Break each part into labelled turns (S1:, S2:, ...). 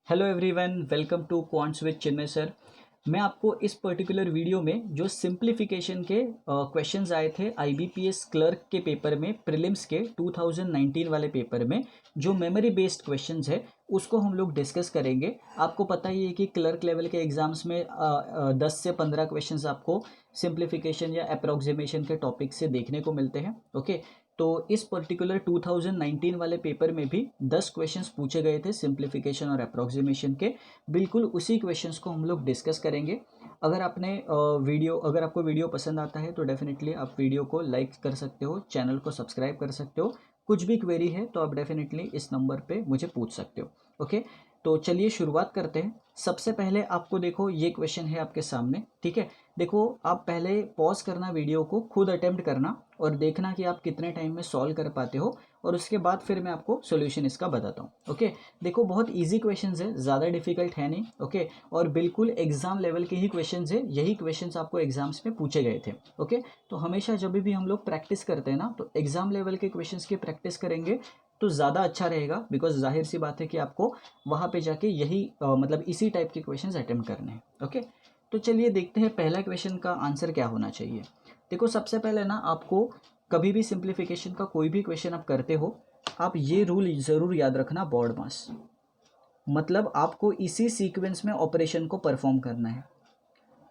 S1: Hello everyone, welcome to quants with Chinmay sir. मैं आपको इस पर्टिकुलर वीडियो में जो सिंप्लीफिकेशन के क्वेश्चंस आए थे आईबीपीएस क्लर्क के पेपर में, प्रीलिम्स के 2019 वाले पेपर में, जो मेमोरी बेस्ड क्वेश्चंस है उसको हम लोग डिस्कस करेंगे। आपको पता ही है कि क्लर्क लेवल के एग्जाम्स में 10 से 15 क्वेश्चंस आपको सिंप्लीफिकेशन या अप्रोक्सीमेशन के टॉपिक से देखने को मिलते हैं। ओके, तो इस पर्टिकुलर 2019 वाले पेपर में भी 10 क्वेश्चंस पूछे गए थे सिंप्लीफिकेशन और अप्रोक्सीमेशन के। बिल्कुल उसी क्वेश्चंस को हम लोग डिस्कस करेंगे। अगर आपको वीडियो पसंद आता है तो डेफिनेटली आप वीडियो को लाइक कर सकते हो, चैनल को सब्सक्राइब कर सकते हो। कुछ भी क्वेरी है तो आप डेफिनेटली इस नंबर पे मुझे पूछ सकते हो। ओके, तो चलिए शुरुआत करते हैं। सबसे पहले आपको देखो ये क्वेश्चन है आपके सामने, ठीक है। देखो, आप पहले पॉज करना, वीडियो को खुद अटेम्प्ट करना और देखना कि आप कितने टाइम में सॉल्व कर पाते हो, और उसके बाद फिर मैं आपको सॉल्यूशन इसका बताता हूँ। ओके, देखो बहुत इजी क्वेश्चंस है, ज़्यादा डिफिकल्ट है नहीं। ओके, और बिल्कुल एग्जाम लेवल के ही क्वेश्चंस है, यही क्वेश्चंस आपको एग्जाम्स में पूछे गए थे। ओके, तो हमेशा जब भी हम लोग प्रैक्टिस करते हैं ना, तो एग्जाम लेवल के क्वेश्चंस की प्रैक्टिस करेंगे तो ज़्यादा अच्छा रहेगा, बिकॉज जाहिर सी बात है कि आपको वहाँ पे जाके यही मतलब इसी टाइप के क्वेश्चंस अटेम्प्ट करने हैं। ओके, तो चलिए देखते हैं पहला क्वेश्चन का आंसर क्या होना चाहिए। देखो, सबसे पहले ना आपको कभी भी सिंप्लीफिकेशन का कोई भी क्वेश्चन आप करते हो, आप ये रूल ज़रूर याद रखना, बॉर्ड मास, मतलब आपको इसी सीक्वेंस में ऑपरेशन को परफॉर्म करना है।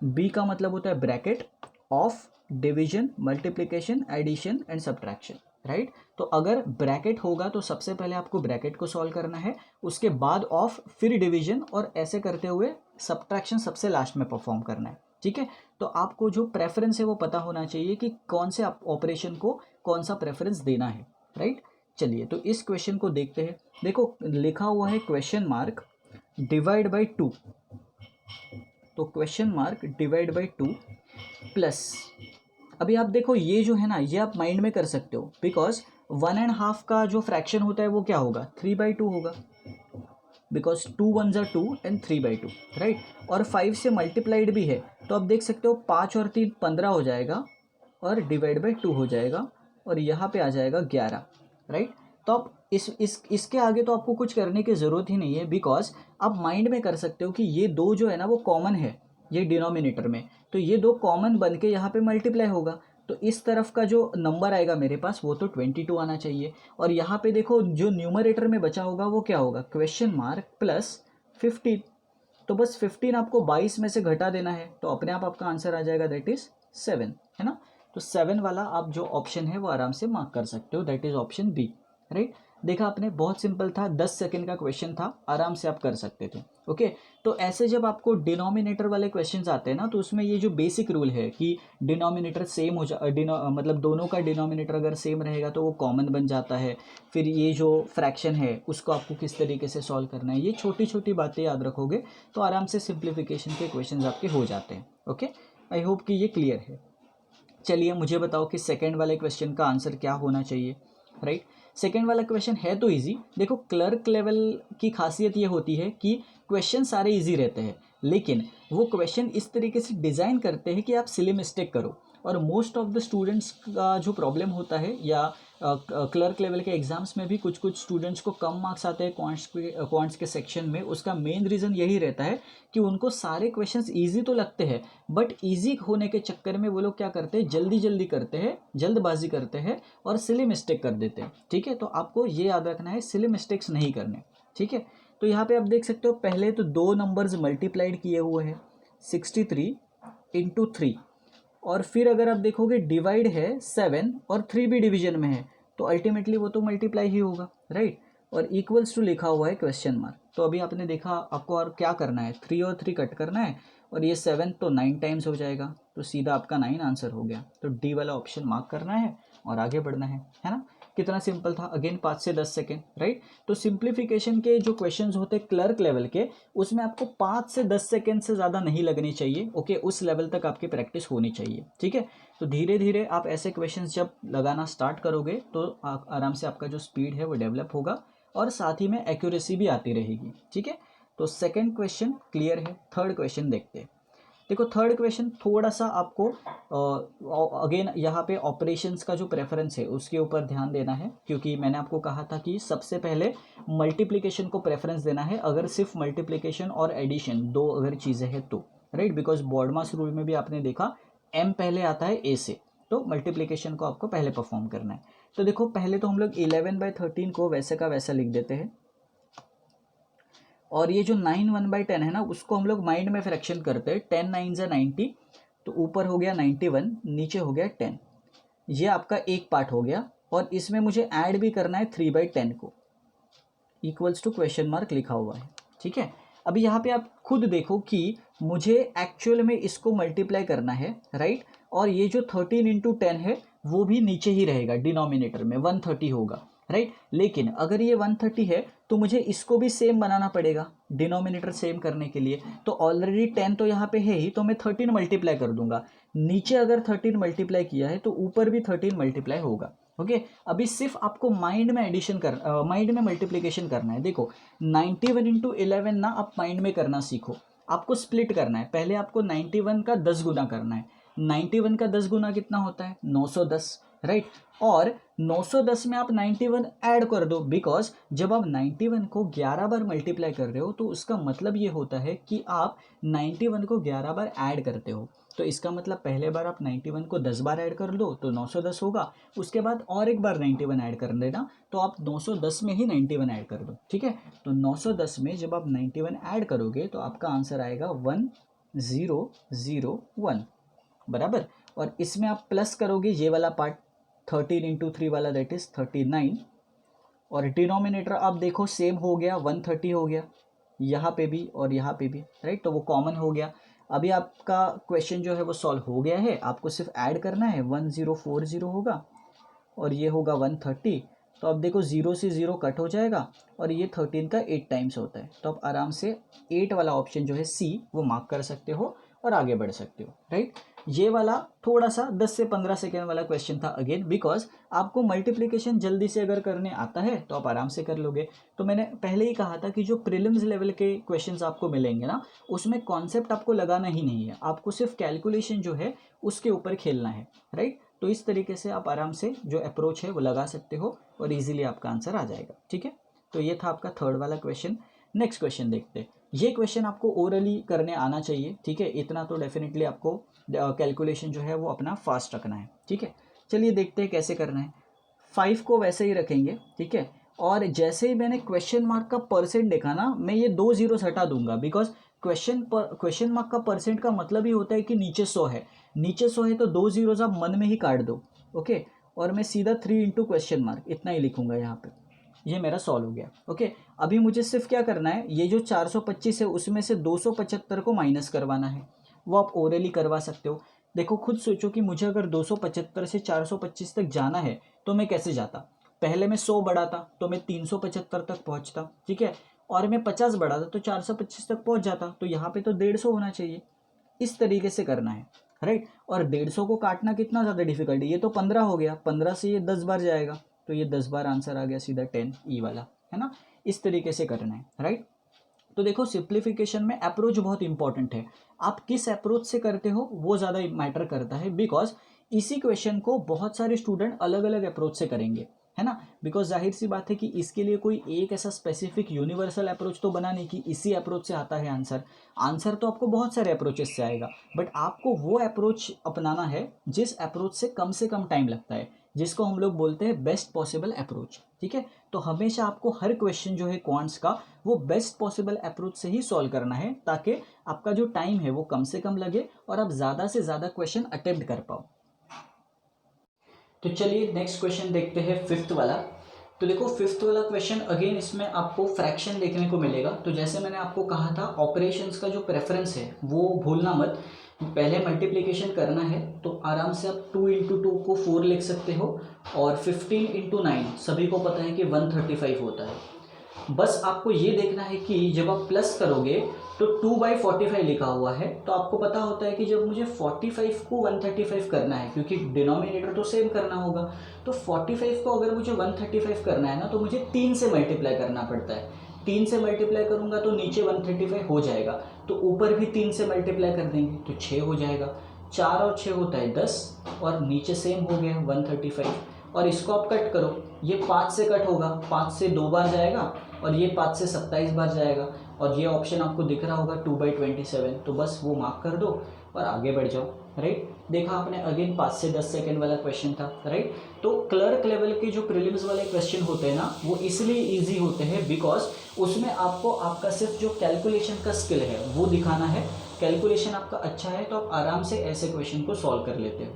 S1: बी का मतलब होता है bracket of division, multiplication, addition and subtraction, right. तो अगर ब्रैकेट होगा तो सबसे पहले आपको ब्रैकेट को सॉल्व करना है, उसके बाद ऑफ, फिर डिवीजन, और ऐसे करते हुए सब्ट्रैक्शन सबसे लास्ट में परफॉर्म करना है। ठीक है, तो आपको जो प्रेफरेंस है वो पता होना चाहिए कि कौन से ऑपरेशन को कौन सा प्रेफरेंस देना है, राइट। चलिए, तो इस क्वेश्चन को देखते हैं। देखो, लिखा हुआ है क्वेश्चन मार्क डिवाइड बाई 2, तो question mark divide by 2 plus, अभी आप देखो ये जो है ना, ये आप माइंड में कर सकते हो, बिकॉज 1.5 का जो फ्रैक्शन होता है वो क्या होगा, 3/2 होगा, बिकॉज 2 1 ज़ा 2 एंड 3/2, राइट। और 5 से मल्टीप्लाइड भी है, तो आप देख सकते हो 5 और 3 15 हो जाएगा, और डिवाइड बाई 2 हो जाएगा, और यहाँ पे आ जाएगा 11, राइट। तो आप इसके आगे तो आपको कुछ करने की ज़रूरत ही नहीं है, बिकॉज आप माइंड में कर सकते हो कि ये दो जो है ना वो कॉमन है ये डिनोमिनेटर में, तो ये दो कॉमन बन के यहाँ पे मल्टीप्लाई होगा, तो इस तरफ का जो नंबर आएगा मेरे पास वो तो 22 आना चाहिए। और यहाँ पे देखो जो न्यूमरेटर में बचा होगा वो क्या होगा, क्वेश्चन मार्क प्लस 15, तो बस 15 आपको 22 में से घटा देना है, तो अपने आप आपका आंसर आ जाएगा, दैट इज 7, है ना। तो 7 वाला आप जो ऑप्शन है वो आराम से मार्क कर सकते हो, that is option B, right. देखा आपने, बहुत सिंपल था, 10 सेकंड का क्वेश्चन था, आराम से आप कर सकते थे। ओके, तो ऐसे जब आपको डिनोमिनेटर वाले क्वेश्चंस आते हैं ना, तो उसमें ये जो बेसिक रूल है कि डिनोमिनेटर सेम हो जा मतलब दोनों का डिनोमिनेटर अगर सेम रहेगा तो वो कॉमन बन जाता है। फिर ये जो फ्रैक्शन है उसको आपको किस तरीके से सॉल्व करना है, ये छोटी छोटी बातें याद रखोगे तो आराम से सिंप्लीफिकेशन के क्वेश्चंस आपके हो जाते हैं। ओके, आई होप कि ये क्लियर है। चलिए मुझे बताओ कि सेकंड वाले क्वेश्चन का आंसर क्या होना चाहिए, राइट। सेकंड वाला क्वेश्चन है तो इजी। देखो, क्लर्क लेवल की खासियत ये होती है कि क्वेश्चन सारे इजी रहते हैं, लेकिन वो क्वेश्चन इस तरीके से डिज़ाइन करते हैं कि आप सिली मिस्टेक करो, और मोस्ट ऑफ द स्टूडेंट्स का जो प्रॉब्लम होता है, या क्लर्क लेवल के एग्जाम्स में भी कुछ कुछ स्टूडेंट्स को कम मार्क्स आते हैं क्वांट्स के सेक्शन में, उसका मेन रीज़न यही रहता है कि उनको सारे क्वेश्चंस इजी तो लगते हैं, बट इजी होने के चक्कर में वो लोग क्या करते हैं, जल्दी जल्दी करते हैं, जल्दबाजी करते हैं और सिली मिस्टेक कर देते हैं। ठीक है, तो आपको ये याद रखना है, सिली मिस्टेक्स नहीं करने। ठीक है, तो यहाँ पे आप देख सकते हो, पहले तो दो नंबर्स मल्टीप्लाइड किए हुए हैं, 63 इंटू 3, और फिर अगर आप देखोगे डिवाइड है 7 और 3 भी डिवीजन में है, तो अल्टीमेटली वो तो मल्टीप्लाई ही होगा, राइट। और इक्वल्स टू लिखा हुआ है क्वेश्चन मार्क, तो अभी आपने देखा आपको और क्या करना है, 3 और 3 कट करना है, और ये 7 तो 9 टाइम्स हो जाएगा, तो सीधा आपका 9 आंसर हो गया। तो डी वाला ऑप्शन मार्क करना है और आगे बढ़ना है ना। कितना सिंपल था, अगेन 5 से 10 सेकेंड, राइट। तो सिंप्लीफिकेशन के जो क्वेश्चंस होते हैं क्लर्क लेवल के, उसमें आपको 5 से 10 सेकेंड से ज़्यादा नहीं लगनी चाहिए। ओके, उस लेवल तक आपकी प्रैक्टिस होनी चाहिए। ठीक है, तो धीरे धीरे आप ऐसे क्वेश्चंस जब लगाना स्टार्ट करोगे तो आराम से आपका जो स्पीड है वो डेवलप होगा, और साथ ही में एक्यूरेसी भी आती रहेगी। ठीक है, तो सेकेंड क्वेश्चन क्लियर है। थर्ड क्वेश्चन देखते हैं। देखो थर्ड क्वेश्चन थोड़ा सा आपको अगेन यहाँ पे ऑपरेशंस का जो प्रेफरेंस है उसके ऊपर ध्यान देना है, क्योंकि मैंने आपको कहा था कि सबसे पहले मल्टीप्लिकेशन को प्रेफरेंस देना है अगर सिर्फ मल्टीप्लिकेशन और एडिशन दो अगर चीज़ें हैं तो, राइट। बिकॉज बॉडमास रूल में भी आपने देखा m पहले आता है a से, तो मल्टीप्लिकेशन को आपको पहले परफॉर्म करना है। तो देखो पहले तो हम लोग 11/13 को वैसे का वैसा लिख देते हैं, और ये जो 9 1/10 है ना उसको हम लोग माइंड में फ्रैक्शन करते हैं। 10 9 ज़ा 90, तो ऊपर हो गया 91, नीचे हो गया 10। ये आपका एक पार्ट हो गया, और इसमें मुझे ऐड भी करना है 3/10 को, इक्वल्स टू क्वेश्चन मार्क लिखा हुआ है, ठीक है। अभी यहाँ पे आप खुद देखो कि मुझे एक्चुअल में इसको मल्टीप्लाई करना है, राइट। और ये जो 13 × 10 है वो भी नीचे ही रहेगा, डिनोमिनेटर में 130 होगा, राइट। लेकिन अगर ये 130 है तो मुझे इसको भी सेम बनाना पड़ेगा डिनोमिनेटर सेम करने के लिए। तो ऑलरेडी 10 तो यहाँ पे है ही, तो मैं 13 मल्टीप्लाई कर दूंगा। नीचे अगर 13 मल्टीप्लाई किया है तो ऊपर भी 13 मल्टीप्लाई होगा, ओके। अभी सिर्फ आपको माइंड में एडिशन माइंड में मल्टीप्लिकेशन करना है। देखो 91 × 11 ना आप माइंड में करना सीखो, आपको स्प्लिट करना है। पहले आपको 91 का 10 गुना करना है। 91 का 10 गुना कितना होता है? 910, राइट। और 910 में आप 91 ऐड कर दो, बिकॉज जब आप 91 को 11 बार मल्टीप्लाई कर रहे हो तो उसका मतलब ये होता है कि आप 91 को 11 बार ऐड करते हो। तो इसका मतलब पहले बार आप 91 को 10 बार ऐड कर दो तो 910 होगा, उसके बाद और एक बार 91 ऐड कर देना तो आप 910 में ही 91 ऐड कर दो, ठीक है। तो 910 में जब आप 91 ऐड करोगे तो आपका आंसर आएगा 1001, बराबर। और इसमें आप प्लस करोगे ये वाला पार्ट 13 × 3 वाला, दैट इज 39। और डिनोमिनेटर आप देखो सेम हो गया, 130 हो गया यहाँ पे भी और यहाँ पे भी, राइट। तो वो कॉमन हो गया। अभी आपका क्वेश्चन जो है वो सॉल्व हो गया है, आपको सिर्फ ऐड करना है। 1040 होगा और ये होगा 130। तो अब देखो 0 से 0 कट हो जाएगा, और ये 13 का 8 टाइम्स होता है। तो आप आराम से 8 वाला ऑप्शन जो है सी वो मार्क कर सकते हो और आगे बढ़ सकते हो, राइट। ये वाला थोड़ा सा 10 से 15 सेकेंड वाला क्वेश्चन था, अगेन बिकॉज आपको मल्टीप्लिकेशन जल्दी से अगर करने आता है तो आप आराम से कर लोगे। तो मैंने पहले ही कहा था कि जो प्रीलिम्स लेवल के क्वेश्चंस आपको मिलेंगे ना उसमें कॉन्सेप्ट आपको लगाना ही नहीं है, आपको सिर्फ कैलकुलेशन जो है उसके ऊपर खेलना है, राइट। तो इस तरीके से आप आराम से जो अप्रोच है वो लगा सकते हो और इजीली आपका आंसर आ जाएगा, ठीक है। तो ये था आपका थर्ड वाला क्वेश्चन। नेक्स्ट क्वेश्चन देखते हैं। ये क्वेश्चन आपको ओरली करने आना चाहिए, ठीक है। इतना तो डेफिनेटली आपको कैलकुलेशन जो है वो अपना फास्ट रखना है, ठीक है। चलिए देखते हैं कैसे करना है। 5 को वैसे ही रखेंगे, ठीक है। और जैसे ही मैंने क्वेश्चन मार्क का परसेंट देखा ना, मैं ये 2 जीरोस हटा दूंगा, बिकॉज क्वेश्चन मार्क का परसेंट का मतलब ही होता है कि नीचे 100 है, नीचे 100 है तो 2 जीरोस आप मन में ही काट दो, ओके। और मैं सीधा 3 × क्वेश्चन मार्क इतना ही लिखूंगा यहाँ पे। ये मेरा सॉल्व हो गया, ओके। अभी मुझे सिर्फ क्या करना है, ये जो 425 है उसमें से 275 को माइनस करवाना है। वो आप ओरली करवा सकते हो। देखो खुद सोचो कि मुझे अगर 275 से 425 तक जाना है तो मैं कैसे जाता। पहले मैं 100 बढ़ाता तो मैं 375 तक पहुंचता, ठीक है। और मैं 50 बढ़ाता तो 425 तक पहुंच जाता। तो यहाँ पे तो 150 होना चाहिए। इस तरीके से करना है, राइट। और 150 को काटना कितना ज़्यादा डिफिकल्ट है। ये तो 15 हो गया, 15 से ये 10 बार जाएगा तो ये 10 बार आंसर आ गया सीधा 10 ई वाला, है ना। इस तरीके से करना है, राइट। तो देखो सिंप्लीफिकेशन में अप्रोच बहुत इंपॉर्टेंट है। आप किस अप्रोच से करते हो वो ज़्यादा मैटर करता है, बिकॉज इसी क्वेश्चन को बहुत सारे स्टूडेंट अलग अलग अप्रोच से करेंगे, है ना। बिकॉज जाहिर सी बात है कि इसके लिए कोई एक ऐसा स्पेसिफिक यूनिवर्सल अप्रोच तो बना नहीं कि इसी अप्रोच से आता है आंसर। आंसर तो आपको बहुत सारे अप्रोचेस से आएगा, बट आपको वो अप्रोच अपनाना है जिस अप्रोच से कम टाइम लगता है, जिसको हम लोग बोलते हैं बेस्ट पॉसिबल अप्रोच, ठीक है। तो हमेशा आपको हर क्वेश्चन जो है क्वांट्स का वो बेस्ट पॉसिबल अप्रोच से ही सॉल्व करना है, ताकि आपका जो टाइम है वो कम से कम लगे और आप ज़्यादा से ज़्यादा क्वेश्चन अटेम्प्ट कर पाओ। तो चलिए नेक्स्ट क्वेश्चन देखते हैं, फिफ्थ वाला। तो देखो फिफ्थ वाला क्वेश्चन अगेन इसमें आपको फ्रैक्शन देखने को मिलेगा। तो जैसे मैंने आपको कहा था ऑपरेशंस का जो प्रेफरेंस है वो भूलना मत। पहले मल्टीप्लिकेशन करना है तो आराम से आप 2 × 2 को 4 लिख सकते हो, और 15 × 9 सभी को पता है कि 135 होता है। बस आपको ये देखना है कि जब आप प्लस करोगे तो 2/45 लिखा हुआ है, तो आपको पता होता है कि जब मुझे 45 को 135 करना है, क्योंकि डिनोमिनेटर तो सेम करना होगा, तो 45 को अगर मुझे 135 करना है ना तो मुझे 3 से मल्टीप्लाई करना पड़ता है। 3 से मल्टीप्लाई करूँगा तो नीचे 135 हो जाएगा, तो ऊपर भी 3 से मल्टीप्लाई कर देंगे तो 6 हो जाएगा। 4 और 6 होता है 10 और नीचे सेम हो गया 135। और इसको आप कट करो, ये 5 से कट होगा, 5 से 2 बार जाएगा और ये 5 से 27 बार जाएगा, और ये ऑप्शन आपको दिख रहा होगा 2/27, तो बस वो मार्क कर दो और आगे बढ़ जाओ। राइट, देखा आपने, अगेन 5 से 10 सेकेंड वाला क्वेश्चन था। राइट, तो क्लर्क लेवल के जो प्रीलिम्स वाले क्वेश्चन होते हैं ना, वो इसलिए ईजी होते हैं बिकॉज उसमें आपको आपका सिर्फ जो कैलकुलेशन का स्किल है वो दिखाना है। कैलकुलेशन आपका अच्छा है तो आप आराम से ऐसे क्वेश्चन को सॉल्व कर लेते हो।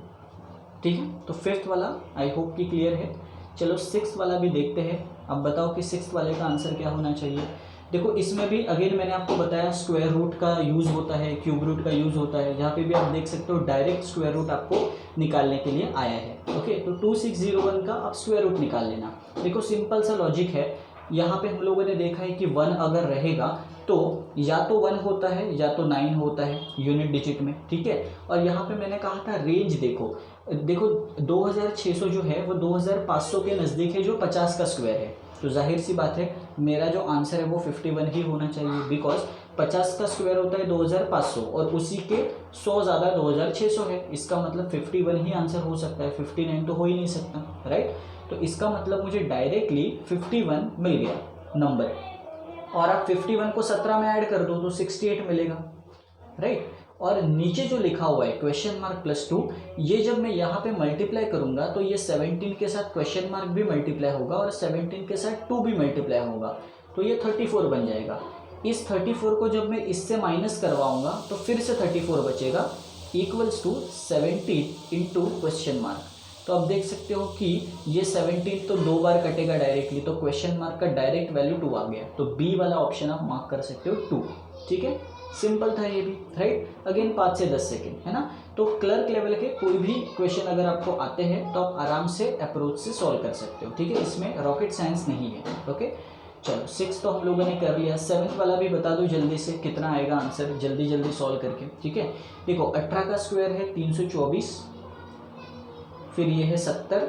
S1: ठीक है, तो 5th वाला आई होप कि क्लियर है। चलो 6th वाला भी देखते हैं। अब बताओ कि 6th वाले का आंसर क्या होना चाहिए। देखो इसमें भी अगेन मैंने आपको बताया स्क्वायर रूट का यूज़ होता है, क्यूब रूट का यूज़ होता है। यहाँ पे भी आप देख सकते हो डायरेक्ट स्क्वायर रूट आपको निकालने के लिए आया है। ओके, तो 2601 का आप स्क्वायर रूट निकाल लेना। देखो सिंपल सा लॉजिक है, यहाँ पे हम लोगों ने देखा है कि 1 अगर रहेगा तो या तो 1 होता है या तो 9 होता है यूनिट डिजिट में। ठीक है, और यहाँ पे मैंने कहा था रेंज देखो 2600 जो है वो 2500 के नज़दीक है जो 50 का स्क्वायर है, तो जाहिर सी बात है मेरा जो आंसर है वो 51 ही होना चाहिए बिकॉज 50 का स्क्वायर होता है 2500 और उसी के 100 ज़्यादा 2600 है, इसका मतलब 51 ही आंसर हो सकता है, 59 तो हो ही नहीं सकता। राइट, तो इसका मतलब मुझे डायरेक्टली 51 मिल गया नंबर, और आप 51 को 17 में ऐड कर दो तो 68 मिलेगा। राइट, और नीचे जो लिखा हुआ है क्वेश्चन मार्क +2, ये जब मैं यहाँ पे मल्टीप्लाई करूँगा तो ये 17 के साथ क्वेश्चन मार्क भी मल्टीप्लाई होगा और 17 के साथ 2 भी मल्टीप्लाई होगा, तो ये 34 बन जाएगा। इस 34 को जब मैं इससे माइनस करवाऊँगा तो फिर से 34 बचेगा equals to 17 into question mark. तो आप देख सकते हो कि ये 17 तो 2 बार कटेगा डायरेक्टली, तो क्वेश्चन मार्क का डायरेक्ट वैल्यू 2 आ गया, तो बी वाला ऑप्शन आप मार्क कर सकते हो 2। ठीक है, सिंपल था ये भी। राइट, अगेन 5 से 10 सेकेंड है ना। तो क्लर्क लेवल के कोई भी क्वेश्चन अगर आपको आते हैं तो आप आराम से अप्रोच से सॉल्व कर सकते हो। ठीक है, इसमें रॉकेट साइंस नहीं है। ओके, चलो 6 तो हम लोगों ने कर लिया। 7th वाला भी बता दो जल्दी से कितना आएगा आंसर, जल्दी जल्दी सॉल्व करके। ठीक है, देखो 18 का स्क्वायर है 324, फिर ये है 70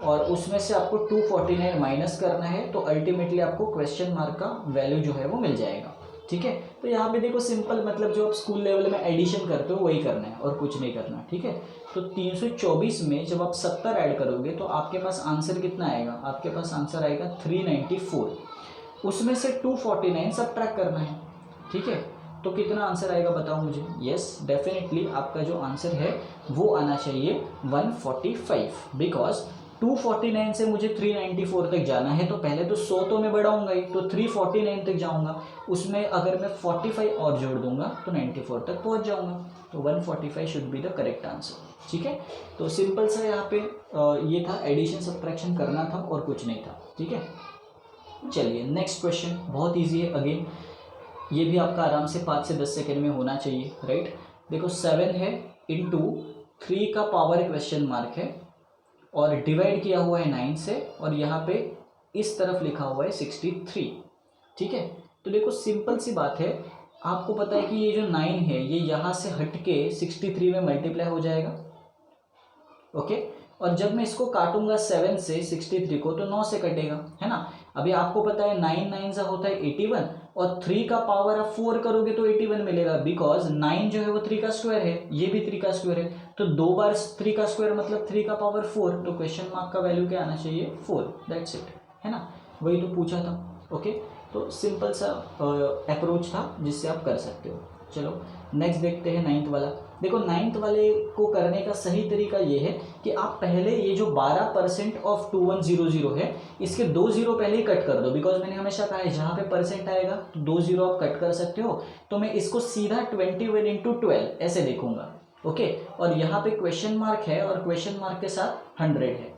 S1: और उसमें से आपको 249 माइनस करना है, तो अल्टीमेटली आपको क्वेश्चन मार्क का वैल्यू जो है वो मिल जाएगा। ठीक है, तो यहाँ पे देखो सिंपल, मतलब जो आप स्कूल लेवल में एडिशन करते हो वही करना है और कुछ नहीं करना। ठीक है, तो 324 में जब आप 70 ऐड करोगे तो आपके पास आंसर कितना आएगा, आपके पास आंसर आएगा 394, उसमें से 249 सब्ट्रैक्ट करना है। ठीक है, तो कितना आंसर आएगा बताओ मुझे। यस, डेफिनेटली आपका जो आंसर है वो आना चाहिए 145, बिकॉज 249 से मुझे 394 तक जाना है, तो पहले तो 100 तो मैं बढ़ाऊंगा ही, तो 349 तक जाऊंगा, उसमें अगर मैं 45 और जोड़ दूंगा तो 94 तक पहुंच जाऊंगा, तो 145 should be the correct answer. ठीक है, तो सिंपल सा यहाँ पे ये था, एडिशन सब्ट्रैक्शन करना था और कुछ नहीं था। ठीक है, चलिए नेक्स्ट क्वेश्चन बहुत ईजी है, अगेन ये भी आपका आराम से 5 से 10 सेकेंड में होना चाहिए। राइट, देखो 7 है इंटू 3 का पावर क्वेश्चन मार्क है और डिवाइड किया हुआ है 9 से, और यहाँ पे इस तरफ लिखा हुआ है 63। ठीक है, तो देखो सिंपल सी बात है, आपको पता है कि ये जो 9 है ये यहाँ से हट के 63 में मल्टीप्लाई हो जाएगा। ओके, और जब मैं इसको काटूंगा 7 से 63 को तो 9 से कटेगा, है ना। अभी आपको पता है 9 9 सा होता है 81, और 3 का पावर आप 4 करोगे तो 81 मिलेगा, बिकॉज 9 जो है वो 3 का स्क्वायर है, ये भी 3 का स्क्वायर है, तो 2 बार 3 का स्क्वायर मतलब 3 का पावर 4, तो क्वेश्चन मार्क का वैल्यू क्या आना चाहिए 4, दैट्स इट, है ना, वही तो पूछा था। ओके, तो सिंपल सा अप्रोच था जिससे आप कर सकते हो। चलो नेक्स्ट देखते हैं 9th वाला। देखो 9th वाले को करने का सही तरीका ये है कि आप पहले ये जो 12% ऑफ 2100 है इसके 2 जीरो पहले ही कट कर दो, बिकॉज मैंने हमेशा कहा है जहाँ पे परसेंट आएगा तो 2 जीरो आप कट कर सकते हो, तो मैं इसको सीधा 21 इंटू 12 ऐसे देखूंगा। ओके, और यहाँ पे क्वेश्चन मार्क है और क्वेश्चन मार्क के साथ 100 है,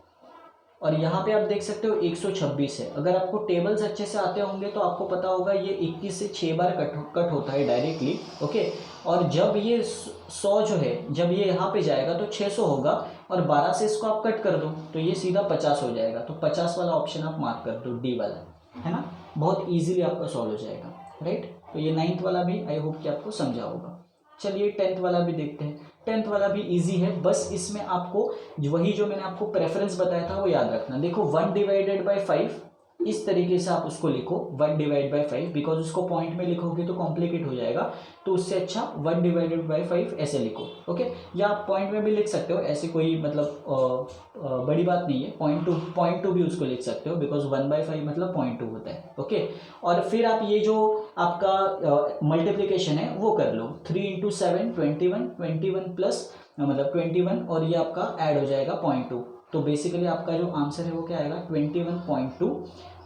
S1: और यहाँ पे आप देख सकते हो 126 है। अगर आपको टेबल्स अच्छे से आते होंगे तो आपको पता होगा ये 21 से 6 बार कट होता है डायरेक्टली। ओके, और जब ये 100 जो है जब ये यहाँ पे जाएगा तो 600 होगा, और 12 से इसको आप कट कर दो तो ये सीधा 50 हो जाएगा, तो 50 वाला ऑप्शन आप मार्क कर दो, डी वाला, है ना, बहुत ईजिली आपका सॉल्व हो जाएगा। राइट, तो ये 9th वाला भी आई होप कि आपको समझा होगा। चलिए 10th वाला भी देखते हैं। 10th वाला भी इजी है, बस इसमें आपको वही जो मैंने आपको प्रेफरेंस बताया था वो याद रखना। देखो 1 डिवाइडेड बाई 5 इस तरीके से आप उसको लिखो 1/5, बिकॉज उसको पॉइंट में लिखोगे तो कॉम्प्लिकेट हो जाएगा, तो उससे अच्छा 1/5 ऐसे लिखो। ओके, या आप पॉइंट में भी लिख सकते हो, ऐसी कोई मतलब बड़ी बात नहीं है, 0.2 भी उसको लिख सकते हो, बिकॉज 1/5 मतलब 0.2 होता है। ओके, और फिर आप ये जो आपका मल्टीप्लीकेशन है वो कर लो, 3 × 7 21 प्लस मतलब 21, और ये आपका ऐड हो जाएगा 0.2, तो बेसिकली आपका जो आंसर है वो क्या आएगा 21.2,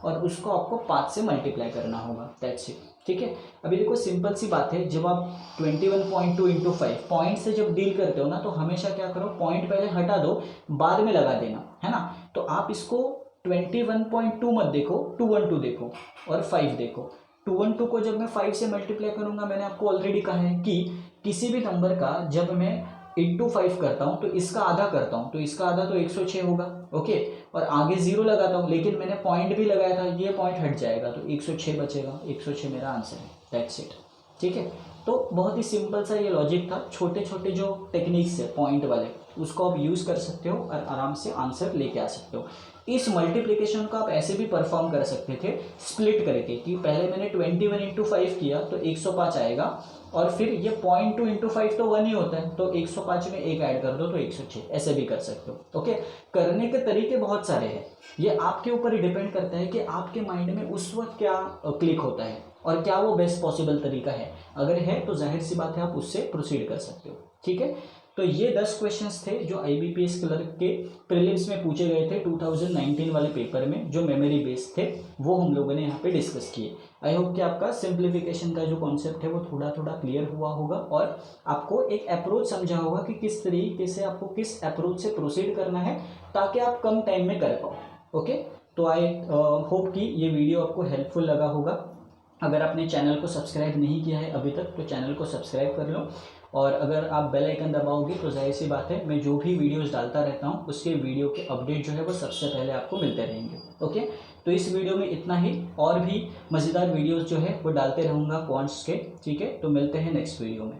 S1: और उसको आपको 5 से मल्टीप्लाई करना होगा, दैट्स इट। ठीक है, अभी देखो सिंपल सी बात है, जब आप 21.2 × 5 पॉइंट से जब डील करते हो ना, तो हमेशा क्या करो, पॉइंट पहले हटा दो, बाद में लगा देना, है ना। तो आप इसको 21.2 मत देखो, 212 देखो और 5 देखो। 212 को जब मैं 5 से मल्टीप्लाई करूंगा, मैंने आपको ऑलरेडी कहा है कि किसी भी नंबर का जब मैं इंटू 5 करता हूँ तो इसका आधा करता हूँ, तो इसका आधा तो 106 होगा। ओके, और आगे 0 लगाता हूँ, लेकिन मैंने पॉइंट भी लगाया था, ये पॉइंट हट जाएगा तो 106 बचेगा, 106 मेरा आंसर है, दैट्स इट। ठीक है, तो बहुत ही सिंपल सा ये लॉजिक था, छोटे छोटे जो टेक्निक्स है पॉइंट वाले, उसको आप यूज़ कर सकते हो और आराम से आंसर लेके आ सकते हो। इस मल्टीप्लिकेशन को आप ऐसे भी परफॉर्म कर सकते थे स्प्लिट करके, कि पहले मैंने 21 × 5 किया तो 105 आएगा, और फिर ये 0.2 × 5 तो 1 ही होता है, तो 105 में एक ऐड कर दो तो 106, ऐसे भी कर सकते हो। ओके, करने के तरीके बहुत सारे हैं, ये आपके ऊपर ही डिपेंड करता है कि आपके माइंड में उस वक्त क्या क्लिक होता है और क्या वो बेस्ट पॉसिबल तरीका है। अगर है तो जाहिर सी बात है आप उससे प्रोसीड कर सकते हो। ठीक है, तो ये 10 क्वेश्चंस थे जो IBPS क्लर्क के प्रीलिम्स में पूछे गए थे 2019 वाले पेपर में, जो मेमोरी बेस्ड थे, वो हम लोगों ने यहाँ पे डिस्कस किए। आई होप कि आपका सिंप्लीफिकेशन का जो कॉन्सेप्ट है वो थोड़ा थोड़ा क्लियर हुआ होगा, और आपको एक अप्रोच समझा होगा कि किस तरीके से आपको किस अप्रोच से प्रोसीड करना है ताकि आप कम टाइम में कर पाओ। ओके, तो आई होप कि ये वीडियो आपको हेल्पफुल लगा होगा। अगर आपने चैनल को सब्सक्राइब नहीं किया है अभी तक तो चैनल को सब्सक्राइब कर लो, और अगर आप बेल आइकन दबाओगे तो जाहिर सी बात है मैं जो भी वीडियोस डालता रहता हूँ उसके वीडियो के अपडेट जो है वो सबसे पहले आपको मिलते रहेंगे। ओके, तो इस वीडियो में इतना ही, और भी मज़ेदार वीडियोस जो है वो डालते रहूँगा क्वांट्स के। ठीक है, तो मिलते हैं नेक्स्ट वीडियो में।